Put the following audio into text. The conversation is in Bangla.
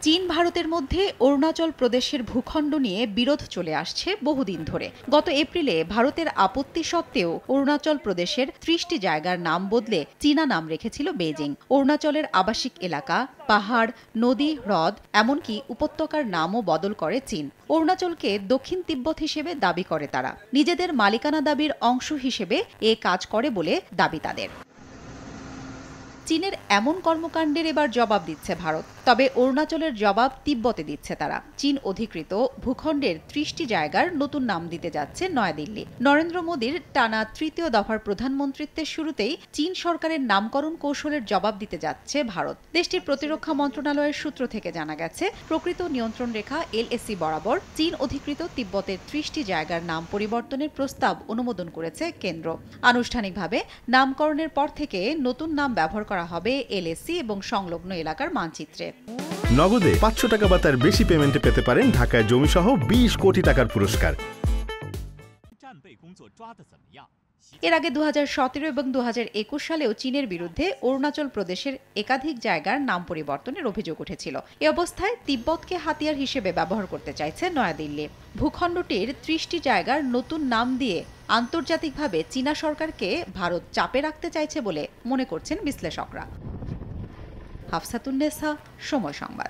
চীন ভারতের মধ্যে অরুণাচল প্রদেশের ভূখণ্ড নিয়ে বিরোধ চলে আসছে বহুদিন ধরে। গত এপ্রিলে ভারতের আপত্তি সত্ত্বেও অরুণাচল প্রদেশের ৩০টি জায়গার নাম বদলে চীনা নাম রেখেছিল বেইজিং। অরুণাচলের আবাসিক এলাকা, পাহাড়, নদী, হ্রদ এমনকি উপত্যকার নামও বদল করে চীন। অরুণাচলকে দক্ষিণ তিব্বত হিসেবে দাবি করে তারা। নিজেদের মালিকানা দাবির অংশ হিসেবে এ কাজ করে বলে দাবি তাদের। চীনের এমন কর্মকাণ্ডের এবার জবাব দিচ্ছে ভারত। তবে অরুণাচলের জবাব তিব্বতে দিচ্ছে তারা। চীন অধিকৃত ভূখণ্ডের ৩০টি জায়গার নতুন নাম দিতে যাচ্ছে নয়াদিল্লি। নরেন্দ্র মোদীর টানা তৃতীয় দফার প্রধানমন্ত্রিত্বের শুরুতেই চীন সরকারের নামকরণ কৌশলের জবাব দিতে যাচ্ছে ভারত। দেশটির প্রতিরক্ষা মন্ত্রণালয়ের সূত্র থেকে জানা গেছে, প্রকৃত নিয়ন্ত্রণ রেখা LAC বরাবর চীন অধিকৃত তিব্বতের ৩০টি জায়গার নাম পরিবর্তনের প্রস্তাব অনুমোদন করেছে কেন্দ্র। আনুষ্ঠানিকভাবে নামকরণের পর থেকে নতুন নাম ব্যবহার করা হবে LAC এবং সংলগ্ন এলাকার মানচিত্রে। নগদে ৫০০ টাকা বা তার বেশি পেমেন্টে পেতে পারেন ঢাকায় জমিসহ ২০ কোটি টাকার পুরস্কার। এর আগে ২০১৭ এবং ২০২১ সালেও চীনের বিরুদ্ধে অরুণাচল প্রদেশের একাধিক জায়গার নাম পরিবর্তনের অভিযোগ উঠেছিল। এ অবস্থায় তিব্বতকে হাতিয়ার হিসেবে ব্যবহার করতে চাইছে নয়াদিল্লি। ভূখণ্ডটির ৩০টি জায়গার নতুন নাম দিয়ে আন্তর্জাতিকভাবে চীনা সরকারকে ভারত চাপে রাখতে চাইছে বলে মনে করছেন বিশ্লেষকরা। হাফসাতুন্নেসা, সময় সংবাদ।